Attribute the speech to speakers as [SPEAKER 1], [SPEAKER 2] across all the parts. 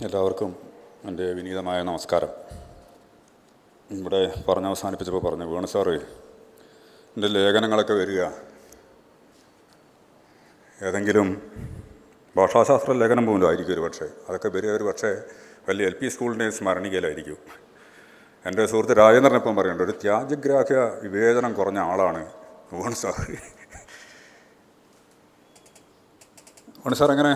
[SPEAKER 1] എല്ലാവർക്കും എൻ്റെ വിനീതമായ നമസ്കാരം. ഇവിടെ അവസാനിപ്പിച്ചപ്പോൾ പറഞ്ഞു, വേണു സാറ് എൻ്റെ ലേഖനങ്ങളൊക്കെ വരിക ഏതെങ്കിലും ഭാഷാശാസ്ത്ര ലേഖനം പോലും ആയിരിക്കും ഒരു പക്ഷേ. അതൊക്കെ വരിക ഒരു പക്ഷേ വലിയ LP സ്കൂളിൻ്റെ സ്മരണികയിലായിരിക്കും. എൻ്റെ സുഹൃത്ത് രാജേന്ദ്രൻ ഇപ്പം പറയുന്നുണ്ട്, ഒരു ത്യാജ്യഗ്രാഹ്യ വിവേചനം കുറഞ്ഞ ആളാണ് വേണു സാർ. വേണു സാർ എങ്ങനെ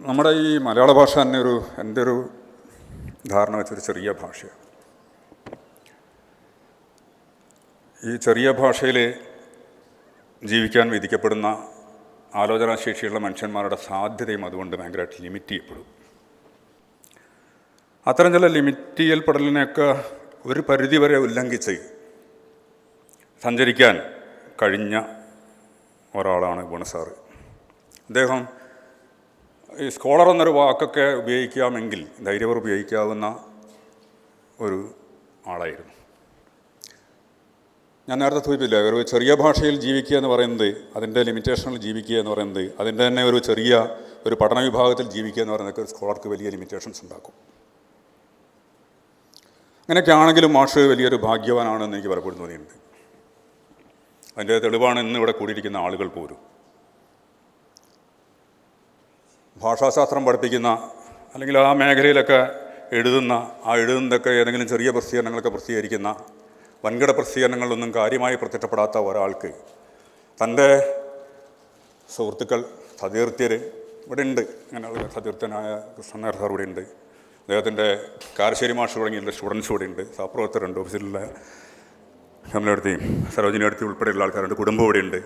[SPEAKER 1] നമ്മുടെ ഈ മലയാള ഭാഷ തന്നെ എൻ്റെ ഒരു ധാരണ വെച്ചൊരു ചെറിയ ഭാഷയാണ്. ഈ ചെറിയ ഭാഷയിൽ ജീവിക്കാൻ വിധിക്കപ്പെടുന്ന ആലോചനാശേഷിയുള്ള മനുഷ്യന്മാരുടെ സാധ്യതയും അതുകൊണ്ട് ഭയങ്കരമായിട്ട് ലിമിറ്റ് ചെയ്യപ്പെടും. അത്തരം ചില ലിമിറ്റ് ചെയ്യൽപ്പെടലിനെയൊക്കെ ഒരു പരിധിവരെ ഉല്ലംഘിച്ച് സഞ്ചരിക്കാൻ കഴിഞ്ഞ ഒരാളാണ് വേണു സാറ്. അദ്ദേഹം ഈ സ്കോളർ എന്നൊരു വാക്കൊക്കെ ഉപയോഗിക്കാമെങ്കിൽ ധൈര്യപൂർവ്വം ഉപയോഗിക്കാവുന്ന ഒരു ആളായിരുന്നു. ഞാൻ നേരത്തെ സൂചിപ്പിച്ചില്ല, ഒരു ചെറിയ ഭാഷയിൽ ജീവിക്കുക എന്ന് പറയുന്നത്, അതിൻ്റെ ലിമിറ്റേഷനിൽ ജീവിക്കുക എന്ന് പറയുന്നത്, അതിൻ്റെ തന്നെ ഒരു പഠന വിഭാഗത്തിൽ ജീവിക്കുക എന്ന് പറയുന്നതൊക്കെ ഒരു സ്കോളർക്ക് വലിയ ലിമിറ്റേഷൻസ് ഉണ്ടാക്കും. അങ്ങനെയൊക്കെ ആണെങ്കിലും മാഷ് വലിയൊരു ഭാഗ്യവാനാണെന്ന് എനിക്ക് പലപ്പോഴും തോന്നിയിട്ടുണ്ട്. അതിൻ്റെ തെളിവാണ് ഇന്നിവിടെ കൂടിയിരിക്കുന്ന ആളുകൾ പോലും. ഭാഷാശാസ്ത്രം പഠിപ്പിക്കുന്ന അല്ലെങ്കിൽ ആ മേഖലയിലൊക്കെ എഴുതുന്നതൊക്കെ ഏതെങ്കിലും ചെറിയ പ്രസിദ്ധീകരണങ്ങളൊക്കെ പ്രസിദ്ധീകരിക്കുന്ന വൻകിട പ്രസിദ്ധീകരണങ്ങളിലൊന്നും കാര്യമായി പ്രത്യക്ഷപ്പെടാത്ത ഒരാൾക്ക് തൻ്റെ സുഹൃത്തുക്കൾ, സതീർത്ഥ്യർ ഇവിടെ ഉണ്ട്. അങ്ങനെയുള്ള സതീർത്ഥനായ കൃഷ്ണനായർ സാർ ഇവിടെ ഉണ്ട്. അദ്ദേഹത്തിൻ്റെ കാരശ്ശേരി മാഷ് തുടങ്ങിയുള്ള സ്റ്റുഡൻസ് ഇവിടെ ഉണ്ട്. സഹപ്രവർത്തകരുണ്ട്. ഓഫീസിലുള്ള കമലെടുത്തിയും സരോജിനി അടുത്തി ഉൾപ്പെടെയുള്ള ആൾക്കാരുണ്ട്. കുടുംബം ഇവിടെ ഉണ്ട്.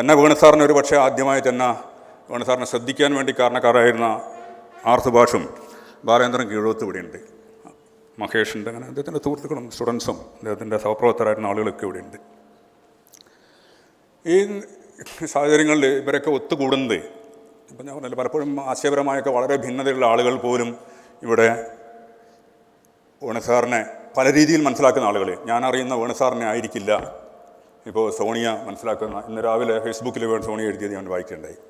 [SPEAKER 1] എന്നെ വേണു സാറിന് ഒരു പക്ഷേ ആദ്യമായി തന്നെ വേണു സാറിനെ ശ്രദ്ധിക്കാൻ വേണ്ടി കാരണക്കാരായിരുന്ന ആർ സുഭാഷും ബാലേന്ദ്രൻ കീഴോത്തും ഇവിടെയുണ്ട്. മഹേഷിൻ്റെ, അങ്ങനെ അദ്ദേഹത്തിൻ്റെ സുഹൃത്തുക്കളും സ്റ്റുഡൻസും അദ്ദേഹത്തിൻ്റെ സഹപ്രവർത്തകരായിരുന്ന ആളുകളൊക്കെ ഇവിടെയുണ്ട്. ഈ സാഹചര്യങ്ങളിൽ ഇവരൊക്കെ ഒത്തുകൂടുന്നത്, ഇപ്പം ഞാൻ പറഞ്ഞില്ല, പലപ്പോഴും ആശയപരമായൊക്കെ വളരെ ഭിന്നതയുള്ള ആളുകൾ പോലും ഇവിടെ വേണു സാറിനെ പല രീതിയിൽ മനസ്സിലാക്കുന്ന ആളുകൾ, ഞാൻ അറിയുന്ന വേണു സാറിനെ ആയിരിക്കില്ല ഇപ്പോൾ സോണിയ മനസ്സിലാക്കുന്ന. ഇന്ന് രാവിലെ ഫേസ്ബുക്കിൽ സോണിയ എഴുതിയത് ഞാൻ വായിക്കുകയുണ്ടായി.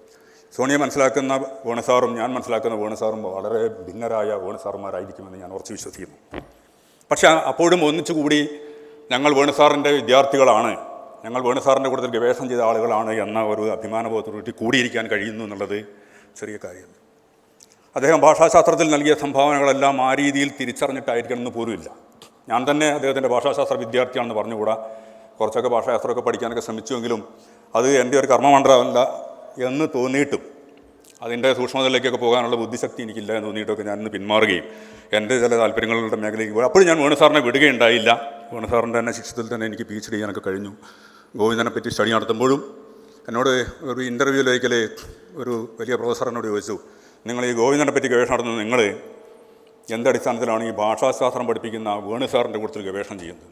[SPEAKER 1] സോണിയ മനസ്സിലാക്കുന്ന വേണു സാറും ഞാൻ മനസ്സിലാക്കുന്ന വേണു സാറും വളരെ ഭിന്നരായ വേണു സാറുമാരായിരിക്കുമെന്ന് ഞാൻ ഉറച്ചു വിശ്വസിക്കുന്നു. പക്ഷേ അപ്പോഴും ഒന്നിച്ചുകൂടി ഞങ്ങൾ വേണു സാറിൻ്റെ വിദ്യാർത്ഥികളാണ്, ഞങ്ങൾ വേണു സാറിൻ്റെ കൂടുതൽ ഗവേഷണം ചെയ്ത ആളുകളാണ് എന്ന ഒരു അഭിമാനബോധത്തോടുകൂടി കൂടിയിരിക്കാൻ കഴിയുന്നു എന്നുള്ളത് ചെറിയ കാര്യമാണ്. അദ്ദേഹം ഭാഷാശാസ്ത്രത്തിൽ നൽകിയ സംഭാവനകളെല്ലാം ആ രീതിയിൽ തിരിച്ചറിഞ്ഞിട്ടായിരിക്കണമെന്ന് പോലുമില്ല. ഞാൻ തന്നെ അദ്ദേഹത്തിൻ്റെ ഭാഷാശാസ്ത്ര വിദ്യാർത്ഥിയാണെന്ന് പറഞ്ഞുകൂടാ. കുറച്ചൊക്കെ ഭാഷാശാസ്ത്രമൊക്കെ പഠിക്കാനൊക്കെ ശ്രമിച്ചുവെങ്കിലും അത് എൻ്റെ ഒരു കർമ്മമണ്ഡലമല്ല എന്ന് തോന്നിയിട്ടും, അതിൻ്റെ സൂക്ഷ്മതയിലേക്കൊക്കെ പോകാനുള്ള ബുദ്ധിശക്തി എനിക്കില്ല എന്ന് തോന്നിയിട്ടൊക്കെ ഞാൻ ഇന്ന് പിന്മാറുകയും എൻ്റെ ചില താല്പര്യങ്ങളുടെ മേഖലയ്ക്ക് പോയി. അപ്പോഴും ഞാൻ വേണു സാറിനെ വിടുകയുണ്ടായില്ല. വേണു സാറിൻ്റെ തന്നെ ശിക്ഷത്തിൽ തന്നെ എനിക്ക് PhD ചെയ്യാനൊക്കെ കഴിഞ്ഞു. ഗോവിന്ദനെ പറ്റി സ്റ്റഡി നടത്തുമ്പോഴും എന്നോട് ഒരു ഇൻ്റർവ്യൂവിലൊരിക്കൽ ഒരു വലിയ പ്രൊഫസർ എന്നോട് ചോദിച്ചു, നിങ്ങൾ ഈ ഗോവിന്ദനെ പറ്റി ഗവേഷണം നടത്തുന്നത് നിങ്ങൾ എന്തടിസ്ഥാനത്തിലാണ് ഈ ഭാഷാശാസ്ത്രം പഠിപ്പിക്കുന്ന വേണു സാറിൻ്റെ കൂടുതൽ ഗവേഷണം ചെയ്യുന്നത്?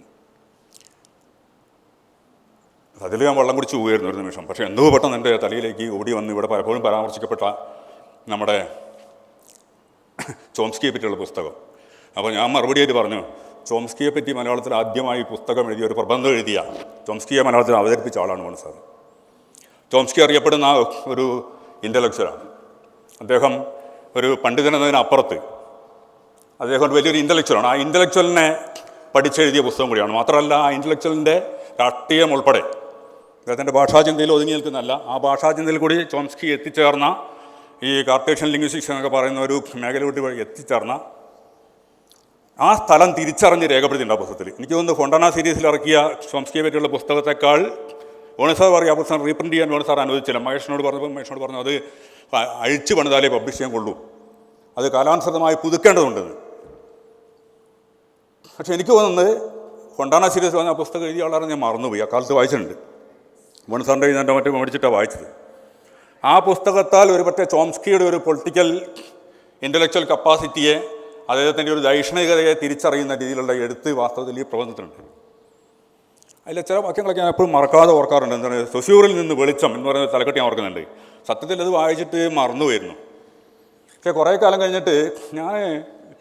[SPEAKER 1] അതിൽ ഞാൻ വെള്ളം കുടിച്ച് പോവുകയായിരുന്നു ഒരു നിമിഷം. പക്ഷേ എന്തോ പെട്ടെന്ന് എൻ്റെ തലയിലേക്ക് ഓടി വന്ന് ഇവിടെ പലപ്പോഴും പരാമർശിക്കപ്പെട്ട നമ്മുടെ ചോംസ്കിയെ പറ്റിയുള്ള പുസ്തകം. അപ്പോൾ ഞാൻ മറുപടിയായിട്ട് പറഞ്ഞു, ചോംസ്കിയെ പറ്റി മലയാളത്തിൽ ആദ്യമായി പുസ്തകം എഴുതിയ, ഒരു പ്രബന്ധം എഴുതിയ, ചോംസ്കിയെ മലയാളത്തിൽ അവതരിപ്പിച്ച ആളാണ് വേണു സാർ. ചോംസ്കി അറിയപ്പെടുന്ന ഒരു ഇൻ്റലക്ച്വലാണ്. അദ്ദേഹം ഒരു പണ്ഡിതനെന്നതിനപ്പുറത്ത് അദ്ദേഹം വലിയൊരു ഇൻ്റലക്ച്വലാണ്. ആ ഇൻ്റലക്ച്വലിനെ പഠിച്ചെഴുതിയ പുസ്തകം കൂടിയാണ്. മാത്രമല്ല, ആ ഇൻ്റലക്ച്വലിൻ്റെ രാഷ്ട്രീയം ഉൾപ്പെടെ അദ്ദേഹത്തിൻ്റെ ഭാഷാചിന്തയിൽ ഒതുങ്ങി നിൽക്കുന്നതല്ല, ആ ഭാഷാചിന്തയിൽ കൂടി ചോംസ്കി എത്തിച്ചേർന്ന, ഈ കാർട്ടേഷ്യൻ ലിംഗ്വിസ്റ്റിക്സ് എന്നൊക്കെ പറയുന്ന ഒരു മേഖലയോട്ട് എത്തിച്ചേർന്ന ആ സ്ഥലം തിരിച്ചറിഞ്ഞ് രേഖപ്പെടുത്തിയിട്ടുണ്ട് ആ പുസ്തകത്തിൽ. എനിക്ക് തോന്നുന്നു ഫൊണ്ടാന സീരീസിൽ ഇറക്കിയ ചോംസ്കിയെ പറ്റിയുള്ള പുസ്തകത്തെക്കാൾ വേണു സാർ പറയും ആ പുസ്തകം റീപ്രിൻ്റ് ചെയ്യാൻ വേണു സാർ അനുവദിച്ചില്ല. മഹേഷിനോട് പറഞ്ഞു അത് അഴിച്ചു പണിതാലേ പബ്ലിഷ് ചെയ്യാൻ കൊള്ളൂ, അത് കാലാനുസൃതമായി പുതുക്കേണ്ടതുണ്ടെന്ന്. പക്ഷെ എനിക്ക് തോന്നുന്നത് ഫൊണ്ടാന സീരീസ് പറഞ്ഞ ആ പുസ്തകം എഴുതിയ ആളാണ്, ഞാൻ മറന്നുപോയി. അക്കാലത്ത് വായിച്ചിട്ടുണ്ട്. വേണു സാറിൻ്റെ എഴുതാൻ്റെ മറ്റേ മേടിച്ചിട്ടാണ് വായിച്ചത്. ആ പുസ്തകത്താൽ ഒരുപക്ഷെ ചോംസ്കിയുടെ ഒരു പൊളിറ്റിക്കൽ ഇൻ്റലക്ച്വൽ കപ്പാസിറ്റിയെ, അദ്ദേഹത്തിൻ്റെ ഒരു ദൈക്ഷണികതയെ തിരിച്ചറിയുന്ന രീതിയിലുള്ള എഴുത്ത് വാസ്തവത്തിൽ ഈ പ്രബന്ധത്തിലുണ്ട്. അതിൽ ചില വാക്യങ്ങളൊക്കെ ഞാൻ എപ്പോഴും മറക്കാതെ ഓർക്കാറുണ്ട്. എന്താണ്, സൊസ്യൂറിൽ നിന്ന് വെളിച്ചം എന്ന് പറയുന്ന തലക്കെട്ട് ഞാൻ ഓർക്കുന്നുണ്ട്. സത്യത്തിൽ അത് വായിച്ചിട്ട് മറന്നുപോയിരുന്നു. പക്ഷേ കുറേ കാലം കഴിഞ്ഞിട്ട് ഞാൻ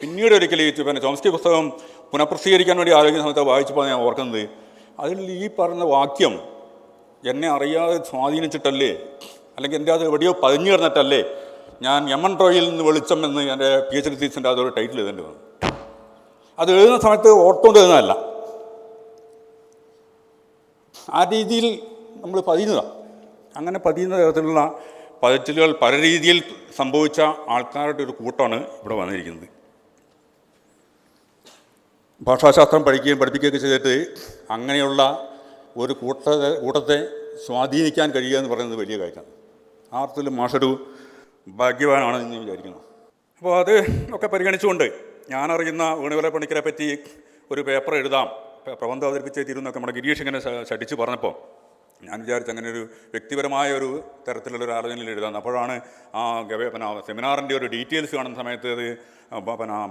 [SPEAKER 1] പിന്നീട് ഒരിക്കലും പിന്നെ ചോംസ്കി പുസ്തകം പുനഃപ്രസിദ്ധീകരിക്കാൻ വേണ്ടി ആലോചിക്കുന്ന സമയത്ത് വായിച്ചപ്പോൾ ഞാൻ ഓർക്കുന്നത്, അതിൽ ഈ പറഞ്ഞ വാക്യം എന്നെ അറിയാതെ സ്വാധീനിച്ചിട്ടല്ലേ അല്ലെങ്കിൽ എൻ്റെ അത് എവിടെയോ പതിഞ്ഞു കിടന്നിട്ടല്ലേ ഞാൻ യമൻ റോയിൽ നിന്ന് വെളിച്ചം എന്ന് എൻ്റെ PhD തീസിൻ്റെ അതൊരു ടൈറ്റിൽ എഴുതേണ്ടി വന്നു. അത് എഴുതുന്ന സമയത്ത് ഓർത്തുകൊണ്ട് എഴുതുന്നതല്ല, ആ രീതിയിൽ നമ്മൾ പതിയുന്നതാണ്. അങ്ങനെ പതിയുന്ന തരത്തിലുള്ള പതിച്ചിലുകൾ പല രീതിയിൽ സംഭവിച്ച ആൾക്കാരുടെ ഒരു കൂട്ടമാണ് ഇവിടെ വന്നിരിക്കുന്നത്. ഭാഷാശാസ്ത്രം പഠിപ്പിക്കുകയൊക്കെ ചെയ്തിട്ട് അങ്ങനെയുള്ള ഒരു കൂട്ടത്തെ സ്വാധീനിക്കാൻ കഴിയുക എന്ന് പറയുന്നത് വലിയ കാര്യമാണ്. ആ അർത്ഥത്തിൽ മാഷൊരു ഭാഗ്യവാനാണ് എന്ന് വിചാരിക്കുന്നു. അപ്പോൾ അത് ഒക്കെ പരിഗണിച്ചുകൊണ്ട് ഞാനറിയുന്ന വേണുഗോപാല പണിക്കരെ പറ്റി ഒരു പേപ്പർ എഴുതാം, പ്രബന്ധം അവതരിപ്പിച്ചേ തീരുന്നൊക്കെ നമ്മുടെ ഗിരീഷ് ഇങ്ങനെ ശഠിച്ച് പറഞ്ഞപ്പോൾ ഞാൻ വിചാരിച്ചു അങ്ങനെ ഒരു വ്യക്തിപരമായ ഒരു തരത്തിലുള്ളൊരു ആലോചനയിൽ എഴുതാമെന്ന്. അപ്പോഴാണ് ആ സെമിനാറിൻ്റെ ഒരു ഡീറ്റെയിൽസ് കാണുന്ന സമയത്ത് അത്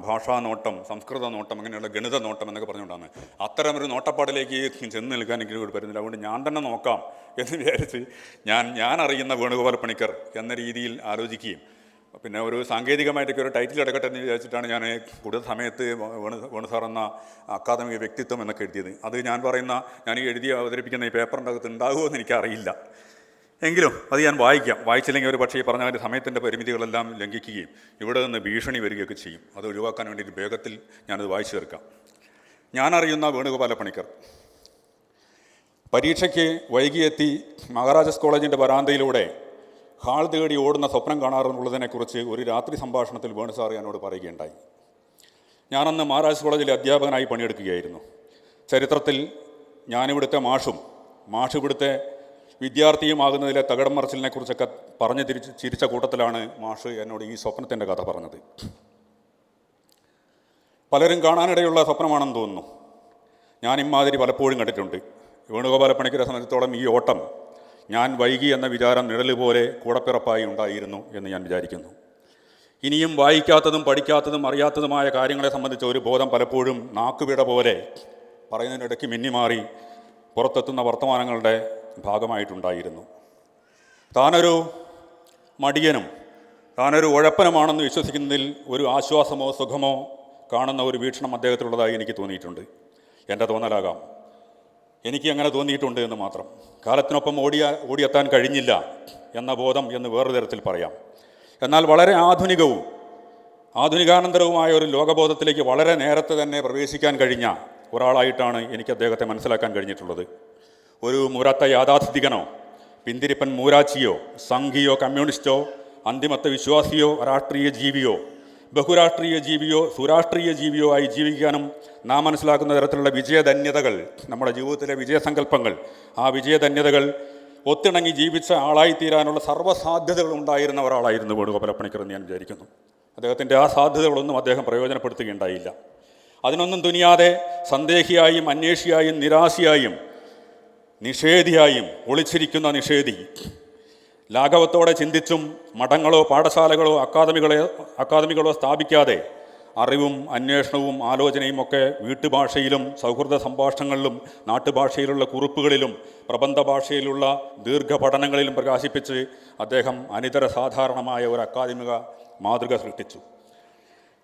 [SPEAKER 1] ഭാഷാ നോട്ടം, സംസ്കൃത നോട്ടം, അങ്ങനെയുള്ള ഗണിത നോട്ടം എന്നൊക്കെ പറഞ്ഞുകൊണ്ടാണ്. അത്തരമൊരു നോട്ടപ്പാടിലേക്ക് ചെന്ന് നിൽക്കാൻ എനിക്ക് പറ്റുന്നില്ല. അതുകൊണ്ട് ഞാൻ തന്നെ നോക്കാം എന്ന് വിചാരിച്ച് ഞാൻ അറിയുന്ന വേണുഗോപാല പണിക്കർ എന്ന രീതിയിൽ ആലോചിക്കുകയും പിന്നെ ഒരു സാങ്കേതികമായിട്ടൊക്കെ ഒരു ടൈറ്റിൽ എടുക്കട്ടെ എന്ന് വിചാരിച്ചിട്ടാണ് ഞാൻ കൂടുതൽ സമയത്ത് വേണു സാർ എന്ന അക്കാദമിക വ്യക്തിത്വം എന്നൊക്കെ എഴുതിയത്. അത് ഞാൻ ഈ എഴുതി അവതരിപ്പിക്കുന്ന ഈ പേപ്പറിൻ്റെ അകത്ത് ഉണ്ടാകുമോ എന്ന് എനിക്കറിയില്ല. എങ്കിലും അത് ഞാൻ വായിച്ചില്ലെങ്കിൽ ഒരു പക്ഷേ ഈ പറഞ്ഞ സമയത്തിൻ്റെ പരിമിതികളെല്ലാം ലംഘിക്കുകയും ഇവിടെ നിന്ന് ഭീഷണി വരികയൊക്കെ ചെയ്യും. അത് ഒഴിവാക്കാൻ വേണ്ടിയിട്ട് വേഗത്തിൽ ഞാനത് വായിച്ചു തീർക്കാം. ഞാനറിയുന്ന വേണുഗോപാല പണിക്കർ പരീക്ഷയ്ക്ക് വൈകിയെത്തി മഹാരാജാസ് കോളേജിൻ്റെ വരാന്തയിലൂടെ ഹാൾ തേടി ഓടുന്ന സ്വപ്നം കാണാറുള്ളതിനെക്കുറിച്ച് ഒരു രാത്രി സംഭാഷണത്തിൽ വേണു സാർ എന്നോട് പറയുകയുണ്ടായി. ഞാനന്ന് മഹാരാജാസ് കോളേജിലെ അധ്യാപകനായി പണിയെടുക്കുകയായിരുന്നു. ചരിത്രത്തിൽ ഞാനിവിടുത്തെ മാഷ് ഇവിടുത്തെ വിദ്യാർത്ഥിയുമാകുന്നതിലെ തകിടം മറിച്ചിലിനെക്കുറിച്ചൊക്കെ പറഞ്ഞ് ചിരിച്ച കൂട്ടത്തിലാണ് മാഷ് എന്നോട് ഈ സ്വപ്നത്തിൻ്റെ കഥ പറഞ്ഞത്. പലരും കാണാനിടയുള്ള സ്വപ്നമാണെന്ന് തോന്നുന്നു. ഞാൻ ഇമ്മാതിരി പലപ്പോഴും കണ്ടിട്ടുണ്ട്. വേണുഗോപാല പണിക്കരെ സംബന്ധിച്ചിടത്തോളം ഈ ഓട്ടം ഞാൻ വൈകി എന്ന വിചാരം നിഴല് പോലെ കൂടപ്പിറപ്പായി ഉണ്ടായിരുന്നു എന്ന് ഞാൻ വിചാരിക്കുന്നു. ഇനിയും വായിക്കാത്തതും പഠിക്കാത്തതും അറിയാത്തതുമായ കാര്യങ്ങളെ സംബന്ധിച്ച ഒരു ബോധം പലപ്പോഴും നാക്കുപിട പോലെ പറയുന്നതിനിടയ്ക്ക് മിന്നിമാറി പുറത്തെത്തുന്ന വർത്തമാനങ്ങളുടെ ഭാഗമായിട്ടുണ്ടായിരുന്നു. താനൊരു മടിയനും താനൊരു ഉഴപ്പനുമാണെന്ന് വിശ്വസിക്കുന്നതിൽ ഒരു ആശ്വാസമോ സുഖമോ കാണുന്ന ഒരു വീക്ഷണം അദ്ദേഹത്തിലുള്ളതായി എനിക്ക് തോന്നിയിട്ടുണ്ട്. എൻ്റെ തോന്നലാകാം, എനിക്ക് അങ്ങനെ തോന്നിയിട്ടുണ്ട് എന്ന് മാത്രം. കാലത്തിനൊപ്പം ഓടിയെത്താൻ കഴിഞ്ഞില്ല എന്ന ബോധം എന്ന് വേറൊരു തരത്തിൽ പറയാം. എന്നാൽ വളരെ ആധുനികാനന്തരവുമായ ഒരു ലോകബോധത്തിലേക്ക് വളരെ നേരത്തെ തന്നെ പ്രവേശിക്കാൻ കഴിഞ്ഞ ഒരാളായിട്ടാണ് എനിക്ക് അദ്ദേഹത്തെ മനസ്സിലാക്കാൻ കഴിഞ്ഞിട്ടുള്ളത്. ഒരു മുരത്ത യാഥാസ്ഥിതികനോ പിന്തിരിപ്പൻ മൂരാച്ചിയോ സംഘിയോ കമ്മ്യൂണിസ്റ്റോ അന്തിമത്ത വിശ്വാസിയോ രാഷ്ട്രീയ ജീവിയോ ബഹുരാഷ്ട്രീയ ജീവിയോ സുരാഷ്ട്രീയ ജീവിയോ ആയി ജീവിക്കാനും നാം മനസ്സിലാക്കുന്ന തരത്തിലുള്ള വിജയധന്യതകൾ, നമ്മുടെ ജീവിതത്തിലെ വിജയസങ്കല്പങ്ങൾ, ആ വിജയധന്യതകൾ ഒത്തിണങ്ങി ജീവിച്ച ആളായിത്തീരാനുള്ള സർവ്വസാധ്യതകൾ ഉണ്ടായിരുന്ന ഒരാളായിരുന്നു വേണുഗോപാല പണിക്കർ എന്ന് ഞാൻ വിചാരിക്കുന്നു. അദ്ദേഹത്തിൻ്റെ ആ സാധ്യതകളൊന്നും അദ്ദേഹം പ്രയോജനപ്പെടുത്തുകയുണ്ടായില്ല. അതിനൊന്നും തുനിയാതെ സന്ദേഹിയായും അന്വേഷിയായും നിരാശയായും നിഷേധിയായും ഒളിച്ചിരിക്കുന്ന നിഷേധി, ലാഘവത്തോടെ ചിന്തിച്ചും മഠങ്ങളോ പാഠശാലകളോ അക്കാദമികളോ സ്ഥാപിക്കാതെ അറിവും അന്വേഷണവും ആലോചനയും ഒക്കെ വീട്ടുഭാഷയിലും സൗഹൃദ സംഭാഷണങ്ങളിലും നാട്ടുഭാഷയിലുള്ള കുറിപ്പുകളിലും പ്രബന്ധ ഭാഷയിലുള്ള ദീർഘപഠനങ്ങളിലും പ്രകാശിപ്പിച്ച് അദ്ദേഹം അനിതര സാധാരണമായ ഒരു അക്കാദമിക മാതൃക സൃഷ്ടിച്ചു.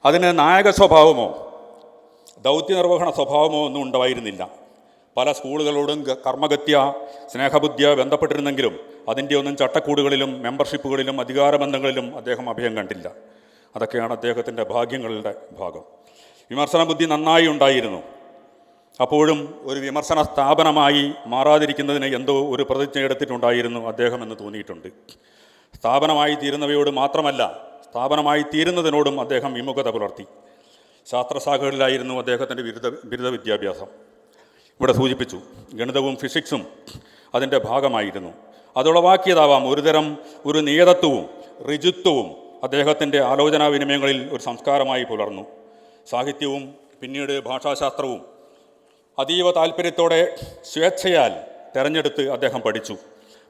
[SPEAKER 1] അതിന് നായക സ്വഭാവമോ ദൗത്യനിർവഹണ സ്വഭാവമോ ഒന്നും ഉണ്ടായിരുന്നില്ല. പല സ്കൂളുകളോടും കർമ്മഗത്യ സ്നേഹബുദ്ധിയ ബന്ധപ്പെട്ടിരുന്നെങ്കിലും അതിൻ്റെ ഒന്നും ചട്ടക്കൂടുകളിലും മെമ്പർഷിപ്പുകളിലും അധികാരബന്ധങ്ങളിലും അദ്ദേഹം അഭയം കണ്ടില്ല. അതൊക്കെയാണ് അദ്ദേഹത്തിൻ്റെ ഭാഗ്യങ്ങളുടെ ഭാഗം. വിമർശന ബുദ്ധി നന്നായി ഉണ്ടായിരുന്നു. അപ്പോഴും ഒരു വിമർശന സ്ഥാപനമായി മാറാതിരിക്കുന്നതിന് എന്തോ ഒരു പ്രതിജ്ഞ എടുത്തിട്ടുണ്ടായിരുന്നു അദ്ദേഹം എന്ന് തോന്നിയിട്ടുണ്ട്. സ്ഥാപനമായി തീരുന്നവയോട് മാത്രമല്ല, സ്ഥാപനമായി തീരുന്നതിനോടും അദ്ദേഹം വിമുഖത പുലർത്തി. ശാസ്ത്രശാഖകളിലായിരുന്നു അദ്ദേഹത്തിൻ്റെ ബിരുദ വിദ്യാഭ്യാസം. ഇവിടെ സൂചിപ്പിച്ചു, ഗണിതവും ഫിസിക്സും അതിൻ്റെ ഭാഗമായിരുന്നു. അതുളവാക്കിയതാവാം ഒരു നിയതത്വവും ഋജുത്വവും അദ്ദേഹത്തിൻ്റെ ആലോചനാവിനിമയങ്ങളിൽ ഒരു സംസ്കാരമായി പുലർന്നു. സാഹിത്യവും പിന്നീട് ഭാഷാശാസ്ത്രവും അതീവ താല്പര്യത്തോടെ സ്വേച്ഛയാൽ തിരഞ്ഞെടുത്ത് അദ്ദേഹം പഠിച്ചു.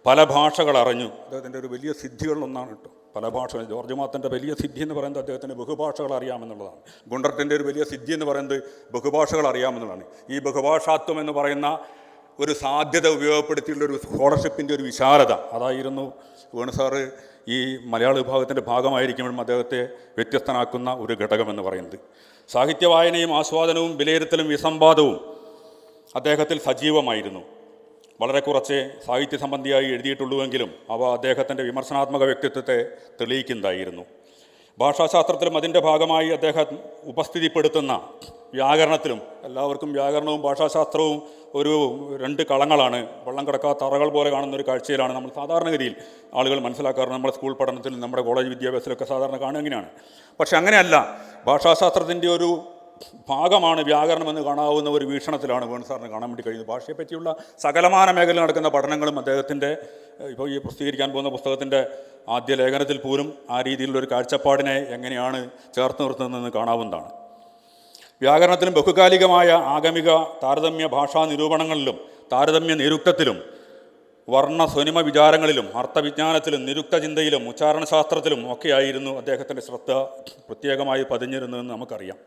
[SPEAKER 1] പല ഭാഷകൾ അറിഞ്ഞു. അദ്ദേഹത്തിൻ്റെ ഒരു വലിയ സിദ്ധികളിലൊന്നാണ് കേട്ടോ പല ഭാഷകൾ. ജോർജ് മാത്തൻ്റെ വലിയ സിദ്ധി എന്ന് പറയുന്നത് അദ്ദേഹത്തിന് ബഹുഭാഷകൾ അറിയാമെന്നുള്ളതാണ്. ഗുണ്ടർട്ടിൻ്റെ ഒരു വലിയ സിദ്ധി എന്ന് പറയുന്നത് ബഹുഭാഷകൾ അറിയാമെന്നുള്ളതാണ്. ഈ ബഹുഭാഷാത്വം എന്ന് പറയുന്ന ഒരു സാധ്യത ഉപയോഗപ്പെടുത്തിയുള്ളൊരു സ്കോളർഷിപ്പിൻ്റെ ഒരു വിശാലത, അതായിരുന്നു വേണു സാറ് ഈ മലയാള വിഭാഗത്തിൻ്റെ ഭാഗമായിരിക്കുമ്പോഴും അദ്ദേഹത്തെ വ്യത്യസ്തനാക്കുന്ന ഒരു ഘടകമെന്ന് പറയുന്നത്. സാഹിത്യവായനയും ആസ്വാദനവും വിലയിരുത്തലും വിസംവാദവും അദ്ദേഹത്തിൽ സജീവമായിരുന്നു. വളരെ കുറച്ച് സാഹിത്യ സംബന്ധിയായി എഴുതിയിട്ടുള്ളുവെങ്കിലും അവ അദ്ദേഹത്തിൻ്റെ വിമർശനാത്മക വ്യക്തിത്വത്തെ തെളിയിക്കുന്നതായിരുന്നു. ഭാഷാശാസ്ത്രത്തിലും അതിൻ്റെ ഭാഗമായി അദ്ദേഹം ഉപസ്ഥിതിപ്പെടുത്തുന്ന വ്യാകരണത്തിലും, എല്ലാവർക്കും വ്യാകരണവും ഭാഷാശാസ്ത്രവും ഒരു രണ്ട് കളങ്ങളാണ്, വള്ളം കിടക്കാത്ത അറകൾ പോലെ കാണുന്ന ഒരു കാഴ്ചയിലാണ് നമ്മൾ സാധാരണഗതിയിൽ ആളുകൾ മനസ്സിലാക്കാറ്. നമ്മുടെ സ്കൂൾ പഠനത്തിൽ, നമ്മുടെ കോളേജ് വിദ്യാഭ്യാസത്തിലൊക്കെ സാധാരണ കാണുക എങ്ങനെയാണ്. പക്ഷെ അങ്ങനെയല്ല, ഭാഷാശാസ്ത്രത്തിൻ്റെ ഒരു ഭാഗമാണ് വ്യാകരണമെന്ന് കാണാവുന്ന ഒരു വീക്ഷണത്തിലാണ് വേണു സാറിന് കാണാൻ വേണ്ടി കഴിയുന്നത്. ഭാഷയെപ്പറ്റിയുള്ള സകലമാന മേഖലയിൽ നടക്കുന്ന പഠനങ്ങളും അദ്ദേഹത്തിൻ്റെ ഇപ്പോൾ ഈ പ്രസിദ്ധീകരിക്കാൻ പോകുന്ന പുസ്തകത്തിൻ്റെ ആദ്യ ലേഖനത്തിൽ പോലും ആ രീതിയിലുള്ളൊരു കാഴ്ചപ്പാടിനെ എങ്ങനെയാണ് ചേർത്ത് നിർത്തുന്നതെന്ന് കാണാവുന്നതാണ്. വ്യാകരണത്തിലും ബഹുകാലികമായ ആഗമിക താരതമ്യ ഭാഷാ നിരൂപണങ്ങളിലും താരതമ്യ നിരുക്തത്തിലും വർണ്ണ സ്വനിമ വിചാരങ്ങളിലും അർത്ഥവിജ്ഞാനത്തിലും നിരുക്ത ചിന്തയിലും ഉച്ചാരണശാസ്ത്രത്തിലും ഒക്കെയായിരുന്നു അദ്ദേഹത്തിൻ്റെ ശ്രദ്ധ പ്രത്യേകമായി പതിഞ്ഞിരുന്നതെന്ന് നമുക്കറിയാം.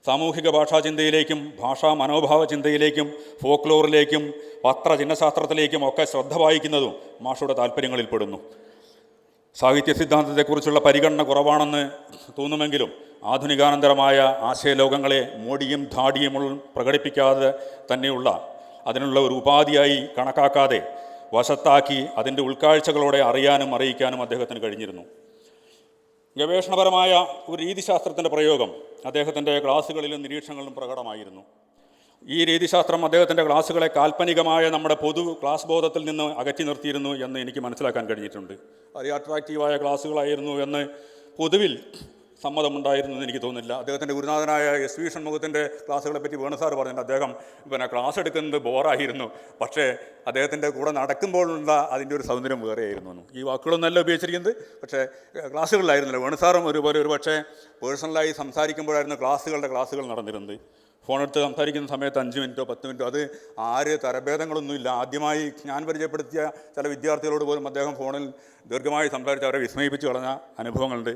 [SPEAKER 1] സാമൂഹിക ഭാഷാചിന്തയിലേക്കും ഭാഷാ മനോഭാവ ചിന്തയിലേക്കും ഫോക്ലോറിലേക്കും പത്രചിഹ്നശാസ്ത്രത്തിലേക്കും ഒക്കെ ശ്രദ്ധ വായിക്കുന്നതും മാഷയുടെ താല്പര്യങ്ങളിൽപ്പെടുന്നു. സാഹിത്യ സിദ്ധാന്തത്തെക്കുറിച്ചുള്ള പരിഗണന കുറവാണെന്ന് തോന്നുമെങ്കിലും ആധുനികാനന്തരമായ ആശയലോകങ്ങളെ മോടിയും ധാടിയും പ്രകടിപ്പിക്കാതെ തന്നെയുള്ള അതിനുള്ള ഒരു ഉപാധിയായി കണക്കാക്കാതെ വശത്താക്കി അതിൻ്റെ ഉൾക്കാഴ്ചകളോടെ അറിയാനും അറിയിക്കാനും അദ്ദേഹത്തിന് കഴിഞ്ഞിരുന്നു. ഗവേഷണപരമായ ഒരു രീതിശാസ്ത്രത്തിൻ്റെ പ്രയോഗം അദ്ദേഹത്തിൻ്റെ ക്ലാസ്സുകളിലും നിരീക്ഷണങ്ങളിലും പ്രകടമായിരുന്നു. ഈ രീതിശാസ്ത്രം അദ്ദേഹത്തിൻ്റെ ക്ലാസ്സുകളെ കാൽപ്പനികമായ നമ്മുടെ പൊതു ക്ലാസ് ബോധത്തിൽ നിന്ന് അകറ്റി നിർത്തിയിരുന്നു എന്ന് എനിക്ക് മനസ്സിലാക്കാൻ കഴിഞ്ഞിട്ടുണ്ട്. അത് അട്രാക്റ്റീവായ ക്ലാസ്സുകളായിരുന്നു എന്ന് പൊതുവിൽ സമ്മതമുണ്ടായിരുന്നു എന്ന് എനിക്ക് തോന്നുന്നില്ല. അദ്ദേഹത്തിൻ്റെ ഗുരുനാഥനായ എസ് വി ഷൺമുഖത്തിൻ്റെ ക്ലാസ്സുകളെ പറ്റി വേണു സാർ പറഞ്ഞിട്ടുണ്ട്, അദ്ദേഹം ക്ലാസ് എടുക്കുന്നത് ബോറായിരുന്നു, പക്ഷേ അദ്ദേഹത്തിൻ്റെ കൂടെ നടക്കുമ്പോഴുള്ള അതിൻ്റെ ഒരു സൗന്ദര്യം വേറെയായിരുന്നു എന്നും. ഈ വാക്കുകളൊന്നല്ല ഉപയോഗിച്ചിരിക്കുന്നത്, പക്ഷേ ക്ലാസ്സുകളിലായിരുന്നില്ല. വേണു സാറും ഒരു പക്ഷേ പേഴ്സണലായി സംസാരിക്കുമ്പോഴായിരുന്നു ക്ലാസ്സുകൾ നടന്നിരുന്നത്. ഫോണെടുത്ത് സംസാരിക്കുന്ന സമയത്ത് 5 മിനിറ്റോ 10 മിനിറ്റോ, അത് ആര് തരഭേദങ്ങളൊന്നുമില്ല. ആദ്യമായി ഞാൻ പരിചയപ്പെടുത്തിയ ചില വിദ്യാർത്ഥികളോട് പോലും അദ്ദേഹം ഫോണിൽ ദീർഘമായി സംസാരിച്ച് അവരെ വിസ്മയിപ്പിച്ച് കളഞ്ഞ അനുഭവങ്ങളുണ്ട്.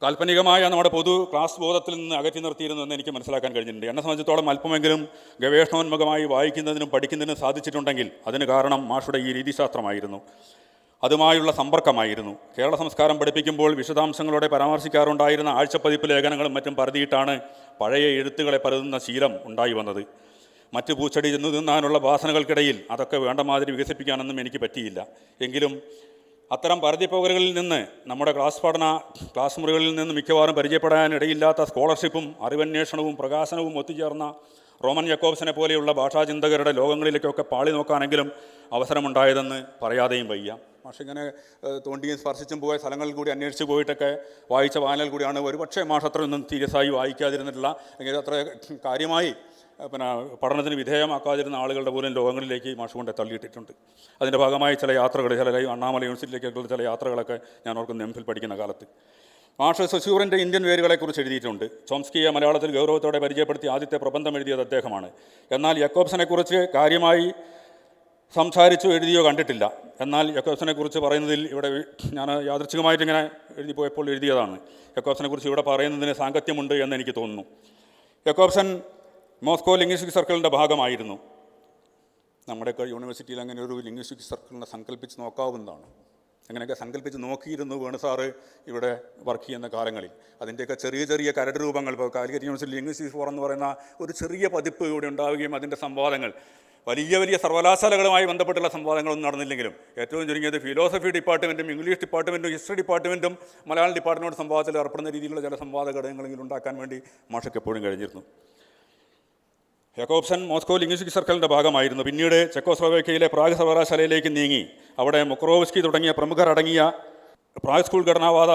[SPEAKER 1] കാൽപ്പനികമായ നമ്മുടെ പൊതു ക്ലാസ് ബോധത്തിൽ നിന്ന് അകറ്റി നിർത്തിയിരുന്നു എന്ന് എനിക്ക് മനസ്സിലാക്കാൻ കഴിഞ്ഞിട്ടുണ്ട്. എന്നെ സംബന്ധിച്ചിടത്തോളം അല്പമെങ്കിലും ഗവേഷണോന്മുഖമായി വായിക്കുന്നതിനും പഠിക്കുന്നതിനും സാധിച്ചിട്ടുണ്ടെങ്കിൽ അതിന് കാരണം മാഷുടെ ഈ രീതിശാസ്ത്രമായിരുന്നു, അതുമായുള്ള സമ്പർക്കമായിരുന്നു. കേരള സംസ്കാരം പഠിപ്പിക്കുമ്പോൾ വിശദാംശങ്ങളോടെ പരാമർശിക്കാറുണ്ടായിരുന്ന ആഴ്ചപ്പതിപ്പ് ലേഖനങ്ങളും മറ്റും പരതിയിട്ടാണ് പഴയ എഴുത്തുകളെ പരതുന്ന ശീലം ഉണ്ടായി വന്നത്. മറ്റ് പൂച്ചെടി ചെന്നു തിന്നാനുള്ള വാസനകൾക്കിടയിൽ അതൊക്കെ വേണ്ട മാതിരി വികസിപ്പിക്കാനൊന്നും എനിക്ക് പറ്റിയില്ല. എങ്കിലും അത്തരം പരതിപ്പോകലുകളിൽ നിന്ന് നമ്മുടെ ക്ലാസ് മുറികളിൽ നിന്ന് മിക്കവാറും പരിചയപ്പെടാനിടയില്ലാത്ത സ്കോളർഷിപ്പും അറിവന്വേഷണവും പ്രകാശനവും ഒത്തുചേർന്ന റോമൻ ജക്കോബ്സിനെ പോലെയുള്ള ഭാഷാചിന്തകരുടെ ലോകങ്ങളിലേക്കൊക്കെ പാളി നോക്കാനെങ്കിലും അവസരമുണ്ടായതെന്ന് പറയാതെയും വയ്യ. മാഷ് ഇങ്ങനെ തോണ്ടിയും സ്പർശിച്ചും പോയ സ്ഥലങ്ങളിൽ കൂടി അന്വേഷിച്ച് പോയിട്ടൊക്കെ വായിച്ച വായനകൾ കൂടിയാണ്. ഒരുപക്ഷെ മാഷ് അത്രയൊന്നും സീരിയസായി വായിക്കാതിരുന്നിട്ടില്ല, എങ്കിൽ അത്ര കാര്യമായി പഠനത്തിന് വിധേയമാക്കാതിരുന്ന ആളുകളുടെ പോലും ലോകങ്ങളിലേക്ക് മാഷ് കൊണ്ട് തള്ളിയിട്ടിട്ടുണ്ട്. അതിൻ്റെ ഭാഗമായി ചില യാത്രകൾ, അണ്ണാമല യൂണിവേഴ്സിറ്റിയിലേക്കുള്ള ചില യാത്രകളൊക്കെ ഞാൻ ഓർക്കുന്നു എംഫിൽ പഠിക്കുന്ന കാലത്ത്. മാഷ് സൊസ്യൂറിൻ്റെ ഇന്ത്യൻ വേരുകളെക്കുറിച്ച് എഴുതിയിട്ടുണ്ട്. ചോംസ്കിയെ മലയാളത്തിൽ ഗൗരവത്തോടെ പരിചയപ്പെടുത്തി ആദ്യത്തെ പ്രബന്ധം എഴുതിയത് അദ്ദേഹമാണ്. എന്നാൽ യക്കോബ്സനെക്കുറിച്ച് കാര്യമായി സംസാരിച്ചോ എഴുതിയോ കണ്ടിട്ടില്ല. എന്നാൽ യക്കോബ്സനെക്കുറിച്ച് പറയുന്നതിൽ ഇവിടെ ഞാൻ യാദൃച്ഛികമായിട്ടിങ്ങനെ എഴുതിപ്പോയപ്പോൾ എഴുതിയതാണ്. യക്കോബ്സനെക്കുറിച്ച് ഇവിടെ പറയുന്നതിന് സാങ്കത്യമുണ്ട് എന്ന് എനിക്ക് തോന്നുന്നു. യക്കോബ്സൻ മോസ്കോ ലിംഗ്വിസ്റ്റിക് സർക്കിളിൻ്റെ ഭാഗമായിരുന്നു. നമ്മുടെയൊക്കെ യൂണിവേഴ്സിറ്റിയിൽ അങ്ങനെ ഒരു ലിംഗ്വിസ്റ്റിക് സർക്കിളിനെ സങ്കല്പിച്ച് നോക്കാവുന്നതാണ്. അങ്ങനെയൊക്കെ സങ്കല്പിച്ച് നോക്കിയിരുന്നു വേണു സാറ് ഇവിടെ വർക്ക് ചെയ്യുന്ന കാലങ്ങളിൽ. അതിൻ്റെയൊക്കെ ചെറിയ ചെറിയ കരട് രൂപങ്ങൾ, ഇപ്പോൾ കാലിക്കറ്റ് യൂണിവേഴ്സിറ്റി ലിംഗ്വിസ്റ്റിക്സ് ഫോറം എന്ന് പറയുന്ന ഒരു ചെറിയ പതിപ്പ് ഇവിടെ ഉണ്ടാവുകയും അതിൻ്റെ സംവാദങ്ങൾ വലിയ സർവകലാശാലകളുമായി ബന്ധപ്പെട്ടുള്ള സംവാദങ്ങളൊന്നും നടന്നില്ലെങ്കിലും ഏറ്റവും ചുരുങ്ങിയത് ഫിലോസഫി ഡിപ്പാർട്ട്മെൻറ്റും ഇംഗ്ലീഷ് ഡിപ്പാർട്ട്മെൻറ്റും ഹിസ്റ്ററി ഡിപ്പാർട്ട്മെൻറ്റും മലയാളം ഡിപ്പാർട്ട്മെൻറ്റോട് സംവാദത്തിൽ ഏർപ്പെടുന്ന രീതിയിലുള്ള ചില സംവാദ ഘടകങ്ങളെങ്കിലും ഉണ്ടാക്കാൻ വേണ്ടി മാഷക്ക് എപ്പോഴും കഴിഞ്ഞിരുന്നു. യക്കോബ്സൻ മോസ്കോ ലിംഗ്വിസ്റ്റിക് സർക്കിളിൻ്റെ ഭാഗമായിരുന്നു. പിന്നീട് ചെക്കോസ്ലോവേക്കിയയിലെ പ്രാഗ് സർവകലാശാലയിലേക്ക് നീങ്ങി അവിടെ മുക്രോവ്സ്കി തുടങ്ങിയ പ്രമുഖർ അടങ്ങിയ പ്രാഗ് സ്കൂൾ ഘടനാവാദ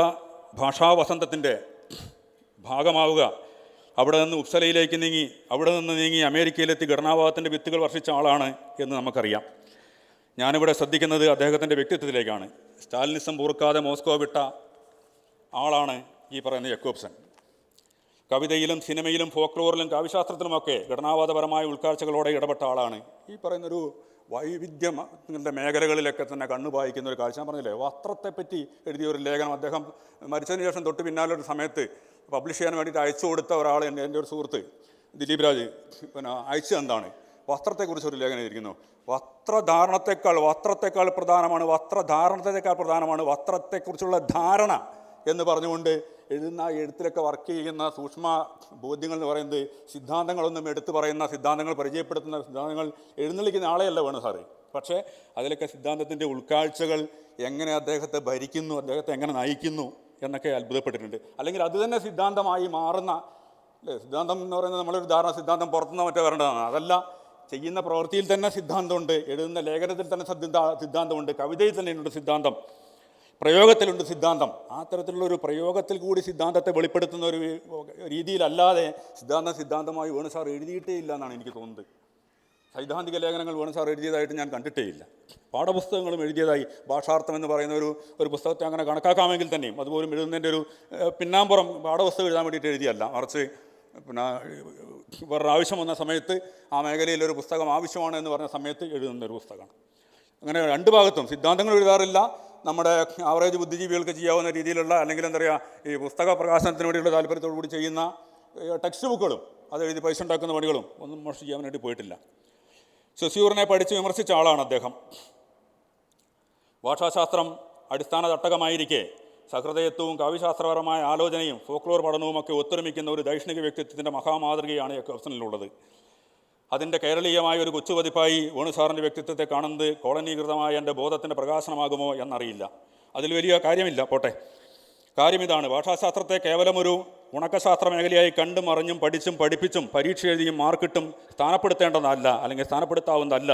[SPEAKER 1] ഭാഷാ വസന്തത്തിൻ്റെ ഭാഗമാവുക, അവിടെ നിന്ന് ഉപ്സലയിലേക്ക് നീങ്ങി അമേരിക്കയിലെത്തി ഘടനാവാദത്തിൻ്റെ വിത്തുകൾ വർഷിച്ച ആളാണ് എന്ന് നമുക്കറിയാം. ഞാനിവിടെ ശ്രദ്ധിക്കുന്നത് അദ്ദേഹത്തിൻ്റെ വ്യക്തിത്വത്തിലേക്കാണ്. സ്റ്റാലിനിസം പൂർക്കാതെ മോസ്കോ വിട്ട ആളാണ് ഈ പറയുന്ന യക്കോബ്സൻ. കവിതയിലും സിനിമയിലും ഫോക്ലോറിലും കാവ്യശാസ്ത്രത്തിലുമൊക്കെ ഘടനാവാദപരമായ ഉൾക്കാഴ്ചകളോടെ ഇടപെട്ട ആളാണ്. ഈ പറയുന്നൊരു വൈവിധ്യങ്ങളുടെ മേഖലകളിലൊക്കെ തന്നെ കണ്ണുപായിക്കുന്ന ഒരു കാഴ്ച. ഞാൻ പറഞ്ഞില്ലേ, വസ്ത്രത്തെപ്പറ്റി എഴുതിയ ഒരു ലേഖനം അദ്ദേഹം മരിച്ചതിന് ശേഷം തൊട്ട് പിന്നാലെ ഒരു സമയത്ത് പബ്ലിഷ് ചെയ്യാൻ വേണ്ടിയിട്ട് അയച്ചു കൊടുത്ത ഒരാൾ, എൻ്റെ ഒരു സുഹൃത്ത് ദിലീപ് രാജ് അയച്ചു എന്താണ് വസ്ത്രത്തെക്കുറിച്ചൊരു ലേഖനം ഇരിക്കുന്നു. വസ്ത്രത്തെക്കാൾ പ്രധാനമാണ് വസ്ത്രത്തെക്കുറിച്ചുള്ള ധാരണ എന്ന് പറഞ്ഞുകൊണ്ട് എഴുതുന്ന എഴുത്തിലൊക്കെ വർക്ക് ചെയ്യുന്ന സൂക്ഷ്മ ബോധ്യങ്ങൾ എന്ന് പറയുന്നത് സിദ്ധാന്തങ്ങളൊന്നും എടുത്തു പറയുന്ന സിദ്ധാന്തങ്ങൾ പരിചയപ്പെടുത്തുന്ന സിദ്ധാന്തങ്ങൾ എഴുന്നള്ളിക്കുന്ന ആളെയല്ല വേണു സാറ്. പക്ഷേ അതിലൊക്കെ സിദ്ധാന്തത്തിൻ്റെ ഉൾക്കാഴ്ചകൾ എങ്ങനെ അദ്ദേഹത്തെ ഭരിക്കുന്നു, അദ്ദേഹത്തെ എങ്ങനെ നയിക്കുന്നു എന്നൊക്കെ അത്ഭുതപ്പെട്ടിട്ടുണ്ട്. അല്ലെങ്കിൽ അത് തന്നെ സിദ്ധാന്തമായി മാറുന്ന സിദ്ധാന്തം എന്ന് പറയുന്നത് നമ്മളൊരു ധാരണ സിദ്ധാന്തം പുറത്തുനിന്ന് മറ്റോ വരേണ്ടതാണ്. അതല്ല, ചെയ്യുന്ന പ്രവൃത്തിയിൽ തന്നെ സിദ്ധാന്തമുണ്ട്, എഴുതുന്ന ലേഖനത്തിൽ തന്നെ സിദ്ധാന്തമുണ്ട്, കവിതയിൽ തന്നെയുണ്ട് സിദ്ധാന്തം, പ്രയോഗത്തിലുണ്ട് സിദ്ധാന്തം. ആ തരത്തിലുള്ളൊരു പ്രയോഗത്തിൽ കൂടി സിദ്ധാന്തത്തെ വെളിപ്പെടുത്തുന്ന ഒരു രീതിയിലല്ലാതെ സിദ്ധാന്തമായി വേണു സാർ എഴുതിയിട്ടേ ഇല്ല എന്നാണ് എനിക്ക് തോന്നുന്നത്. സൈദ്ധാന്തിക ലേഖനങ്ങൾ വേണു സാർ എഴുതിയതായിട്ട് ഞാൻ കണ്ടിട്ടേ ഇല്ല. പാഠപുസ്തകങ്ങളും എഴുതിയതായി ഭാഷാർത്ഥം എന്ന് പറയുന്ന ഒരു പുസ്തകത്തെ അങ്ങനെ കണക്കാക്കാമെങ്കിൽ തന്നെയും അതുപോലും എഴുതുന്നതിൻ്റെ ഒരു പിന്നാമ്പുറം പാഠപുസ്തകം എഴുതാൻ വേണ്ടിയിട്ട് എഴുതിയല്ല, മറിച്ച് പിന്നെ വേറൊരു ആവശ്യം വന്ന സമയത്ത് ആ മേഖലയിൽ ഒരു പുസ്തകം ആവശ്യമാണ് എന്ന് പറഞ്ഞ സമയത്ത് എഴുതുന്നൊരു പുസ്തകമാണ്. അങ്ങനെ രണ്ട് ഭാഗത്തും സിദ്ധാന്തങ്ങൾ എഴുതാറില്ല, നമ്മുടെ ആവറേജ് ബുദ്ധിജീവികൾക്ക് ചെയ്യാവുന്ന രീതിയിലുള്ള അല്ലെങ്കിൽ എന്താ പറയുക ഈ പുസ്തക പ്രകാശനത്തിന് വേണ്ടിയുള്ള താല്പര്യത്തോടു കൂടി ചെയ്യുന്ന ടെക്സ്റ്റ് ബുക്കുകളും അത് എഴുതി പൈസ ഉണ്ടാക്കുന്ന പണികളും ഒന്നും മോശം ചെയ്യാൻ വേണ്ടി പോയിട്ടില്ല. സൊസ്യൂറിനെ പഠിച്ച് വിമർശിച്ച ആളാണ് അദ്ദേഹം. ഭാഷാശാസ്ത്രം അടിസ്ഥാന തട്ടകമായിരിക്കെ സഹൃദയത്വവും കാവ്യശാസ്ത്രപരമായ ആലോചനയും ഫോക്ലോർ പഠനവും ഒക്കെ ഒത്തൊരുമിക്കുന്ന ഒരു ദൈഷ്ണിക വ്യക്തിത്വത്തിൻ്റെ മഹാമാതൃകയാണ് യക്കോബ്സണിലുള്ളത്. അതിൻ്റെ കേരളീയമായ ഒരു കൊച്ചുപതിപ്പായി വേണു സാറിൻ്റെ വ്യക്തിത്വത്തെ കാണുന്നത് കോളനീകൃതമായ എൻ്റെ ബോധത്തിൻ്റെ പ്രകാശനമാകുമോ എന്നറിയില്ല. അതിൽ വലിയ കാര്യമില്ല, പോട്ടെ. കാര്യം ഇതാണ്: ഭാഷാശാസ്ത്രത്തെ കേവലമൊരു ഉണക്കശാസ്ത്ര മേഖലയായി കണ്ടും അറിഞ്ഞും പഠിച്ചും പഠിപ്പിച്ചും പരീക്ഷ എഴുതിയും മാർക്കിട്ടും സ്ഥാനപ്പെടുത്തേണ്ടതല്ല അല്ലെങ്കിൽ സ്ഥാനപ്പെടുത്താവുന്നതല്ല